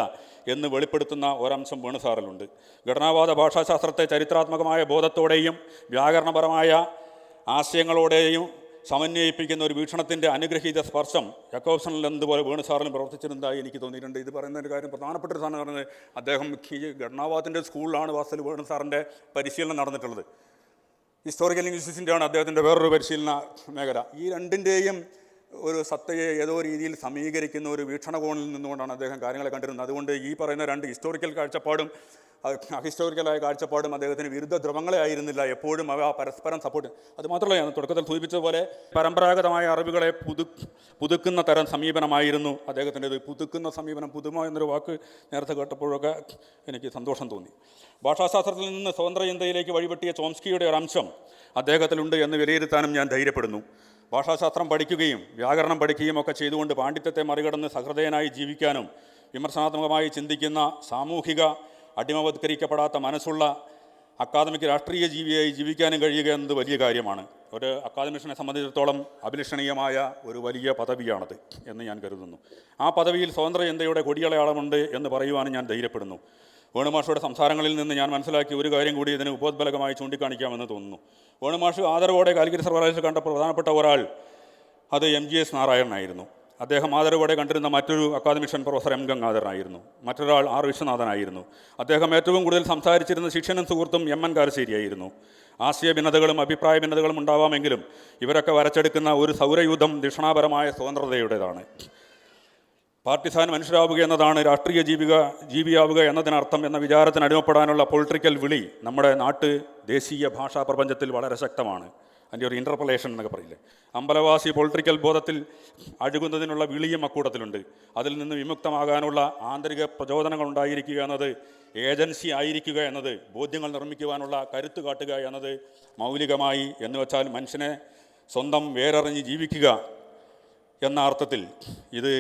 [SPEAKER 1] എന്ന് വെളിപ്പെടുത്തുന്ന ഒരംശം വേണു സാറിലുണ്ട്. ഘടനാവാദ ഭാഷാശാസ്ത്രത്തെ ചരിത്രാത്മകമായ ബോധത്തോടെയും വ്യാകരണപരമായ ആശയങ്ങളോടെയും സമന്വയിപ്പിക്കുന്ന ഒരു വീക്ഷണത്തിൻ്റെ അനുഗ്രഹീത സ്പർശം യക്കോബ്സണിൽ എന്തുപോലെ വേണു സാറിലും പ്രവർത്തിച്ചിരുന്നതായി എനിക്ക് തോന്നിയിട്ടുണ്ട്. ഇത് പറയുന്ന ഒരു കാര്യം, പ്രധാനപ്പെട്ട ഒരു സാധനം പറയുന്നത് അദ്ദേഹം ഈ ഘടനാവാദത്തിൻ്റെ സ്കൂളിലാണ് വാസ്തവത്തിൽ വേണു സാറിൻ്റെ പരിശീലനം നടന്നിട്ടുള്ളത്. ഹിസ്റ്റോറിക്കൽ ലിംഗ്വിസ്റ്റിക്സിൻ്റെയാണ് അദ്ദേഹത്തിൻ്റെ വേറൊരു പരിശീലന മേഖല. ഈ രണ്ടിൻ്റെയും ഒരു സത്തയെ ഏതോ രീതിയിൽ സമീകരിക്കുന്ന ഒരു വീക്ഷണകോണിൽ നിന്നുകൊണ്ടാണ് അദ്ദേഹം കാര്യങ്ങളെ കണ്ടിരുന്നത്. അതുകൊണ്ട് ഈ പറയുന്ന രണ്ട് ഹിസ്റ്റോറിക്കൽ കാഴ്ചപ്പാടും അഹിസ്റ്റോറിക്കലായ കാഴ്ചപ്പാടും അദ്ദേഹത്തിന് വിരുദ്ധ ധ്രുവങ്ങളെ ആയിരുന്നില്ല, എപ്പോഴും അവ പരസ്പരം സപ്പോർട്ട്. അതുമാത്രമല്ല, ഞാൻ തുടക്കത്തിൽ സൂചിപ്പിച്ചതുപോലെ പരമ്പരാഗതമായ അറിവുകളെ പുതുക്കുന്ന തരം സമീപനമായിരുന്നു അദ്ദേഹത്തിൻ്റെത്. പുതുക്കുന്ന സമീപനം, പുതുമ എന്നൊരു വാക്ക് നേരത്തെ കേട്ടപ്പോഴൊക്കെ എനിക്ക് സന്തോഷം തോന്നി. ഭാഷാശാസ്ത്രത്തിൽ നിന്ന് സ്വതന്ത്ര ചിന്തയിലേക്ക് വഴിവെട്ടിയ ചോംസ്കിയുടെ ഒരു അംശം അദ്ദേഹത്തിലുണ്ട് എന്ന് വിലയിരുത്താനും ഞാൻ ധൈര്യപ്പെടുന്നു. ഭാഷാശാസ്ത്രം പഠിക്കുകയും വ്യാകരണം പഠിക്കുകയും ഒക്കെ ചെയ്തുകൊണ്ട് പാണ്ഡിത്യത്തെ മറികടന്ന് സഹൃദയനായി ജീവിക്കാനും വിമർശനാത്മകമായി ചിന്തിക്കുന്ന സാമൂഹിക അടിമവത്കരിക്കപ്പെടാത്ത മനസ്സുള്ള അക്കാദമിക് രാഷ്ട്രീയ ജീവിയായി ജീവിക്കാനും കഴിയുക എന്നത് വലിയ കാര്യമാണ്. ഒരു അക്കാദമിഷനെ സംബന്ധിച്ചിടത്തോളം അഭിലഷണീയമായ ഒരു വലിയ പദവിയാണത് എന്ന് ഞാൻ കരുതുന്നു. ആ പദവിയിൽ സ്വതന്ത്ര ചിന്തയുടെ കൊടിയടയാളമുണ്ട് എന്ന് പറയുവാനും ഞാൻ ധൈര്യപ്പെടുന്നു. വേണുമാഷയുടെ സംസാരങ്ങളിൽ നിന്ന് ഞാൻ മനസ്സിലാക്കിയ ഒരു കാര്യം കൂടി ഇതിന് ഉപോദ്ബലകമായി ചൂണ്ടിക്കാണിക്കാമെന്ന് തോന്നുന്നു. വേണുമാഷ് ആദരവോടെ കാലിക്കറ്റ് സർവകലാശാല കണ്ട പ്രധാനപ്പെട്ട ഒരാൾ അത് MGS നാരായണനായിരുന്നു. അദ്ദേഹം ആദരവോടെ കണ്ടിരുന്ന മറ്റൊരു അക്കാദമിഷ്യൻ പ്രൊഫസർ M ഗംഗാധരനായിരുന്നു. മറ്റൊരാൾ R വിശ്വനാഥനായിരുന്നു. അദ്ദേഹം ഏറ്റവും കൂടുതൽ സംസാരിച്ചിരുന്ന ശിഷ്യനും സുഹൃത്തും MN കാരശ്ശേരിയായിരുന്നു. ആശയ ഭിന്നതകളും അഭിപ്രായ ഭിന്നതകളും ഉണ്ടാവാമെങ്കിലും ഇവരൊക്കെ വരച്ചെടുക്കുന്ന ഒരു സൗരയൂഥം ധിഷണാപരമായ സ്വതന്ത്രതയുടേതാണ്. പാർട്ടിസാൻ മനുഷ്യരാവുക എന്നതാണ് രാഷ്ട്രീയ ജീവിയാവുക എന്നതിനർത്ഥം എന്ന വിചാരത്തിന് അടിമപ്പെടാനുള്ള പൊളിറ്റിക്കൽ വിളി നമ്മുടെ ദേശീയ ഭാഷാ പ്രപഞ്ചത്തിൽ വളരെ ശക്തമാണ്. അതിൻ്റെ ഒരു ഇൻ്റർപൊളേഷൻ എന്നൊക്കെ പറയില്ലേ. അമ്പലവാസി പൊളിറ്റിക്കൽ ബോധത്തിൽ അഴുകുന്നതിനുള്ള വിളിയും അക്കൂട്ടത്തിലുണ്ട്. അതിൽ നിന്ന് വിമുക്തമാകാനുള്ള ആന്തരിക പ്രചോദനങ്ങൾ ഉണ്ടായിരിക്കുക എന്നത്, ഏജൻസി ആയിരിക്കുക എന്നത്, ബോധ്യങ്ങൾ നിർമ്മിക്കുവാനുള്ള കരുത്ത് കാട്ടുക എന്നത് മൗലികമായി എന്ന് വെച്ചാൽ മനുഷ്യനെ സ്വന്തം വേരറിഞ്ഞ് ജീവിക്കുക എന്ന അർത്ഥത്തിൽ ഇത്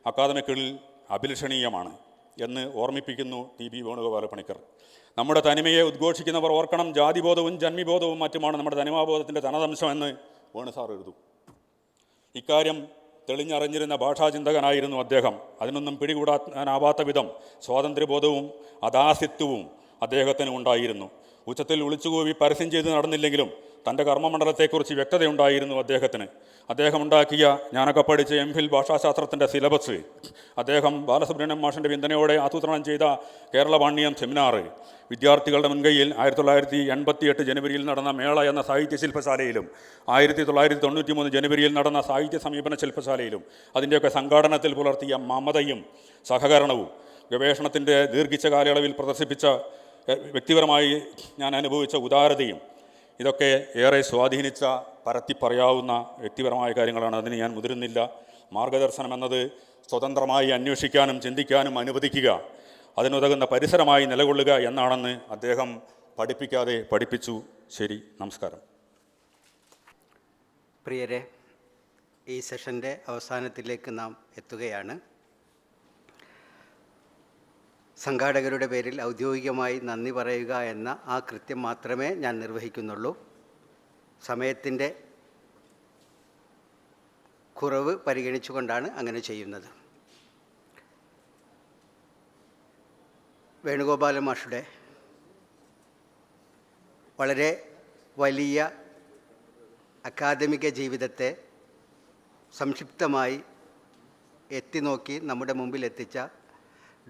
[SPEAKER 1] അക്കാദമികളിൽ അഭിലഷണീയമാണ് എന്ന് ഓർമ്മിപ്പിക്കുന്നു TB വേണുഗോപാലപ്പണിക്കർ. നമ്മുടെ തനിമയെ ഉദ്ഘോഷിക്കുന്നവർ ഓർക്കണം, ജാതിബോധവും ജന്മിബോധവും മറ്റുമാണ് നമ്മുടെ തനിമാബോധത്തിൻ്റെ തനതംശം എന്ന് വേണു സാർ എഴുതും. ഇക്കാര്യം തെളിഞ്ഞറിഞ്ഞിരുന്ന ഭാഷാചിന്തകനായിരുന്നു അദ്ദേഹം. അതിനൊന്നും പിടികൂടാനാവാത്ത വിധം സ്വാതന്ത്ര്യബോധവും അദാസ്യത്വവും അദ്ദേഹത്തിന് ഉണ്ടായിരുന്നു. ഉച്ചത്തിൽ വിളിച്ചുകൂവി പരസ്യം ചെയ്ത് നടന്നില്ലെങ്കിലും തൻ്റെ കർമ്മമണ്ഡലത്തെക്കുറിച്ച് വ്യക്തതയുണ്ടായിരുന്നു അദ്ദേഹത്തിന്. അദ്ദേഹം ഉണ്ടാക്കിയ, ഞാനൊക്കെ പഠിച്ച MPhil ഭാഷാശാസ്ത്രത്തിൻ്റെ സിലബസ്, അദ്ദേഹം ബാലസുബ്രഹ്മണ്യം മാഷിൻ്റെ പിന്തുണയോടെ ആസൂത്രണം ചെയ്ത കേരള പാണ്ഡ്യം സെമിനാർ, വിദ്യാർത്ഥികളുടെ മുൻകൈയിൽ 1988 ജനുവരിയിൽ നടന്ന മേള എന്ന സാഹിത്യ ശില്പശാലയിലും 1993 ജനുവരിയിൽ നടന്ന സാഹിത്യ സമീപന ശില്പശാലയിലും അതിൻ്റെയൊക്കെ സംഘാടനത്തിൽ പുലർത്തിയ മമതയും സഹകരണവും ഗവേഷണത്തിൻ്റെ ദീർഘിച്ച കാലയളവിൽ പ്രദർശിപ്പിച്ച വ്യക്തിപരമായി ഞാൻ അനുഭവിച്ച ഉദാരതയും ഇതൊക്കെ ഏറെ സ്വാധീനിച്ച, പരത്തി പറയാവുന്ന വ്യക്തിപരമായ കാര്യങ്ങളാണ്. അതിന് ഞാൻ മുതിരുന്നില്ല. മാർഗദർശനം എന്നത് സ്വതന്ത്രമായി അന്വേഷിക്കാനും ചിന്തിക്കാനും അനുവദിക്കുക, അതിനുതകുന്ന പരിസരമായി നിലകൊള്ളുക എന്നാണെന്ന് അദ്ദേഹം പഠിപ്പിക്കാതെ പഠിപ്പിച്ചു. ശരി, നമസ്കാരം.
[SPEAKER 2] പ്രിയരെ, ഈ സെഷൻ്റെ അവസാനത്തിലേക്ക് നാം എത്തുകയാണ്. സംഘാടകരുടെ പേരിൽ ഔദ്യോഗികമായി നന്ദി പറയുക എന്ന ആ കൃത്യം മാത്രമേ ഞാൻ നിർവഹിക്കുന്നുള്ളൂ. സമയത്തിൻ്റെ കുറവ് പരിഗണിച്ചുകൊണ്ടാണ് അങ്ങനെ ചെയ്യുന്നത്. വേണുഗോപാല മാഷുടെ വളരെ വലിയ അക്കാദമിക ജീവിതത്തെ സംക്ഷിപ്തമായി എത്തിനോക്കി നമ്മുടെ മുമ്പിൽ എത്തിച്ച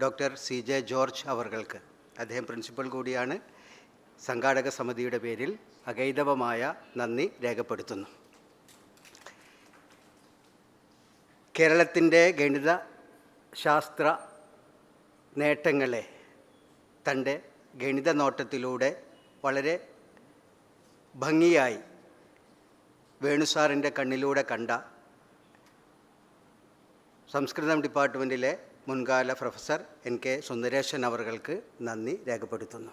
[SPEAKER 2] ഡോക്ടർ CJ ജോർജ് അവർക്ക്, അദ്ദേഹം പ്രിൻസിപ്പൽ കൂടിയാണ്, സംഘാടക സമിതിയുടെ പേരിൽ അഗൈതവമായ നന്ദി രേഖപ്പെടുത്തുന്നു. കേരളത്തിൻ്റെ ഗണിത ശാസ്ത്ര നേട്ടങ്ങളെ തൻ്റെ ഗണിത നോട്ടത്തിലൂടെ വളരെ ഭംഗിയായി വേണുസാറിൻ്റെ കണ്ണിലൂടെ കണ്ട സംസ്കൃതം ഡിപ്പാർട്ട്മെൻറ്റിലെ മുൻകാല പ്രൊഫസർ NK സുന്ദരേശൻ അവർക്ക് നന്ദി രേഖപ്പെടുത്തുന്നു.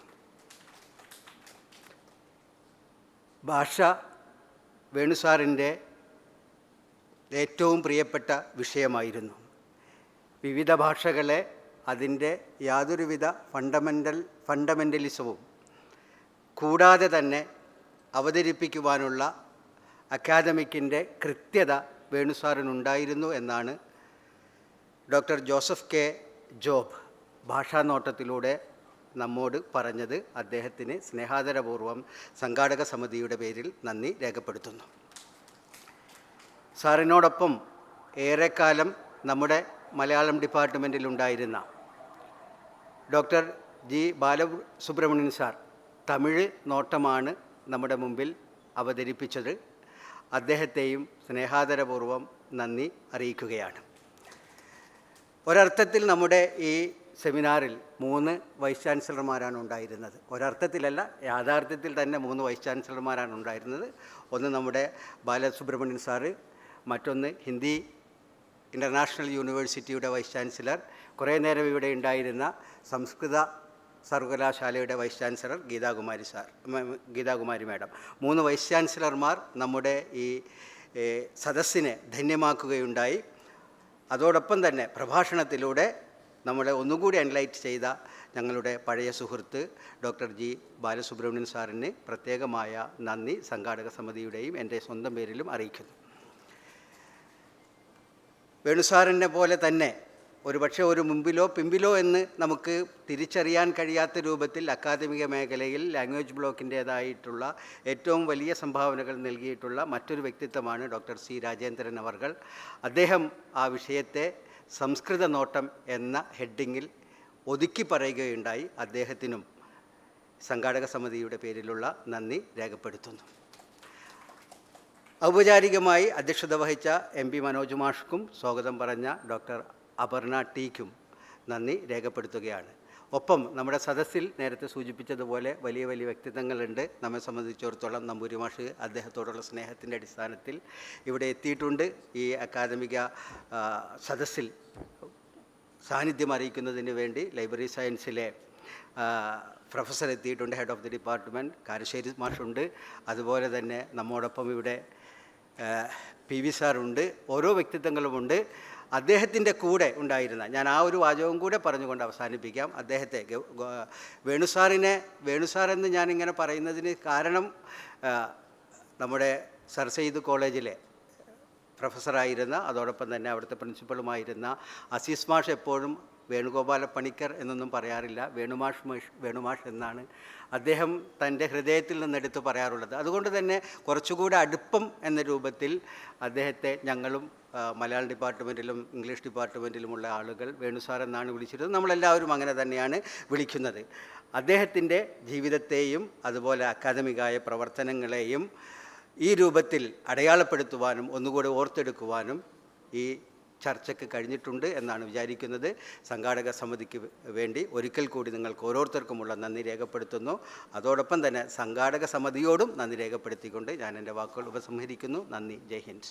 [SPEAKER 2] ഭാഷ വേണുസാറിൻ്റെ ഏറ്റവും പ്രിയപ്പെട്ട വിഷയമായിരുന്നു. വിവിധ ഭാഷകളെ അതിൻ്റെ യാതൊരുവിധ ഫണ്ടമെൻ്റലിസവും കൂടാതെ തന്നെ അവതരിപ്പിക്കുവാനുള്ള അക്കാദമിക്കിൻ്റെ കൃത്യത വേണുസാറിനുണ്ടായിരുന്നു എന്നാണ് ഡോക്ടർ ജോസഫ് K. ജോബ് ഭാഷാനോട്ടത്തിലൂടെ നമ്മോട് പറഞ്ഞത്. അദ്ദേഹത്തിന് സ്നേഹാദരപൂർവ്വം സംഘാടക സമിതിയുടെ പേരിൽ നന്ദി രേഖപ്പെടുത്തുന്നു. സാറിനോടൊപ്പം ഏറെക്കാലം നമ്മുടെ മലയാളം ഡിപ്പാർട്ട്മെൻറ്റിലുണ്ടായിരുന്ന doctor G. Balasubramanian sir Tamil നോട്ടമാണ് നമ്മുടെ മുമ്പിൽ അവതരിപ്പിച്ചത്. അദ്ദേഹത്തെയും സ്നേഹാദരപൂർവ്വം നന്ദി അറിയിക്കുകയാണ്. ഒരർത്ഥത്തിൽ നമ്മുടെ ഈ സെമിനാറിൽ 3 വൈസ് ചാൻസലർമാരാണ് ഉണ്ടായിരുന്നത്. ഒരർത്ഥത്തിലല്ല, യാഥാർത്ഥ്യത്തിൽ തന്നെ 3 വൈസ് ചാൻസലർമാരാണ് ഉണ്ടായിരുന്നത്. ഒന്ന് നമ്മുടെ ബാലസുബ്രഹ്മണ്യൻ സാറ്, മറ്റൊന്ന് ഹിന്ദി ഇൻ്റർനാഷണൽ യൂണിവേഴ്സിറ്റിയുടെ വൈസ് ചാൻസലർ, കുറേ നേരം ഇവിടെ ഉണ്ടായിരുന്ന സംസ്കൃത സർവകലാശാലയുടെ vice chancellor Geethakumari madam. 3 vice ചാൻസലർമാർ നമ്മുടെ ഈ സദസ്സിനെ ധന്യമാക്കുകയുണ്ടായി. അതോടൊപ്പം തന്നെ പ്രഭാഷണത്തിലൂടെ നമ്മളെ ഒന്നുകൂടി എൻലൈറ്റ് ചെയ്ത ഞങ്ങളുടെ പഴയ സുഹൃത്ത് ഡോക്ടർ G. ബാലസുബ്രഹ്മണ്യൻ സാറിന് പ്രത്യേകമായ നന്ദി സംഘാടക സമിതിയുടെയും എൻ്റെ സ്വന്തം പേരിലും അറിയിക്കുന്നു. വേണുസാറിനെ പോലെ തന്നെ ഒരുപക്ഷെ ഒരു മുമ്പിലോ പിമ്പിലോ എന്ന് നമുക്ക് തിരിച്ചറിയാൻ കഴിയാത്ത രൂപത്തിൽ അക്കാദമിക മേഖലയിൽ ലാംഗ്വേജ് ബ്ലോക്കിൻ്റേതായിട്ടുള്ള ഏറ്റവും വലിയ സംഭാവനകൾ നൽകിയിട്ടുള്ള മറ്റൊരു വ്യക്തിത്വമാണ് ഡോക്ടർ C. രാജേന്ദ്രൻ അവർ. അദ്ദേഹം ആ വിഷയത്തെ സംസ്കൃത നോട്ടം എന്ന ഹെഡിങ്ങിൽ ഒതുക്കി പറയുകയുണ്ടായി. അദ്ദേഹത്തിനും സംഘാടക സമിതിയുടെ പേരിലുള്ള നന്ദി രേഖപ്പെടുത്തുന്നു. ഔപചാരികമായി അധ്യക്ഷത വഹിച്ച MP മനോജ് മാഷ്ക്കും സ്വാഗതം പറഞ്ഞ ഡോക്ടർ അപർണ ടിക്കും നന്ദി രേഖപ്പെടുത്തുകയാണ്. ഒപ്പം നമ്മുടെ സദസ്സിൽ നേരത്തെ സൂചിപ്പിച്ചതുപോലെ വലിയ വലിയ വ്യക്തിത്വങ്ങളുണ്ട്. നമ്മെ സംബന്ധിച്ചിടത്തോളം നമ്പൂരി മാഷ് അദ്ദേഹത്തോടുള്ള സ്നേഹത്തിൻ്റെ അടിസ്ഥാനത്തിൽ ഇവിടെ എത്തിയിട്ടുണ്ട്. ഈ അക്കാദമിക സദസ്സിൽ സാന്നിധ്യം അറിയിക്കുന്നതിന് വേണ്ടി ലൈബ്രറി സയൻസിലെ പ്രൊഫസർ എത്തിയിട്ടുണ്ട്, head of the department. Karassery മാഷുണ്ട്. അതുപോലെ തന്നെ നമ്മോടൊപ്പം ഇവിടെ PV സാറുണ്ട്. ഓരോ വ്യക്തിത്വങ്ങളുമുണ്ട്. അദ്ദേഹത്തിൻ്റെ കൂടെ ഉണ്ടായിരുന്ന, ഞാൻ ആ ഒരു വാചകവും കൂടെ പറഞ്ഞുകൊണ്ട് അവസാനിപ്പിക്കാം, അദ്ദേഹത്തെ വേണുസാറെന്ന് ഞാനിങ്ങനെ പറയുന്നതിന് കാരണം നമ്മുടെ സർ സെയ്ദ് കോളേജിലെ പ്രൊഫസറായിരുന്ന, അതോടൊപ്പം തന്നെ അവിടുത്തെ പ്രിൻസിപ്പളുമായിരുന്ന അസീസ് മാഷ് എപ്പോഴും വേണുഗോപാല പണിക്കർ എന്നൊന്നും പറയാറില്ല, വേണുമാഷ് എന്നാണ് അദ്ദേഹം തൻ്റെ ഹൃദയത്തിൽ നിന്നെടുത്ത് പറയാറുള്ളത്. അതുകൊണ്ട് തന്നെ കുറച്ചുകൂടെ അടുപ്പം എന്ന രൂപത്തിൽ അദ്ദേഹത്തെ ഞങ്ങളും മലയാളം ഡിപ്പാർട്ട്മെൻറ്റിലും ഇംഗ്ലീഷ് ഡിപ്പാർട്ട്മെൻറ്റിലുമുള്ള ആളുകൾ വേണുസാർ എന്നാണ് വിളിച്ചിരുന്നത്. നമ്മളെല്ലാവരും അങ്ങനെ തന്നെയാണ് വിളിക്കുന്നത്. അദ്ദേഹത്തിൻ്റെ ജീവിതത്തെയും അതുപോലെ അക്കാദമികായ പ്രവർത്തനങ്ങളെയും ഈ രൂപത്തിൽ അടയാളപ്പെടുത്തുവാനും ഒന്നുകൂടെ ഓർത്തെടുക്കുവാനും ഈ ചർച്ചയ്ക്ക് കഴിഞ്ഞിട്ടുണ്ട് എന്നാണ് വിചാരിക്കുന്നത്. സംഘാടക സമിതിക്ക് വേണ്ടി ഒരിക്കൽ കൂടി നിങ്ങൾക്ക് ഓരോരുത്തർക്കുമുള്ള നന്ദി രേഖപ്പെടുത്തുന്നു. അതോടൊപ്പം തന്നെ സംഘാടക സമിതിയോടും നന്ദി രേഖപ്പെടുത്തിക്കൊണ്ട് ഞാൻ എൻ്റെ വാക്കുകൾ ഉപസംഹരിക്കുന്നു. നന്ദി. ജയ് ഹിന്ദ്.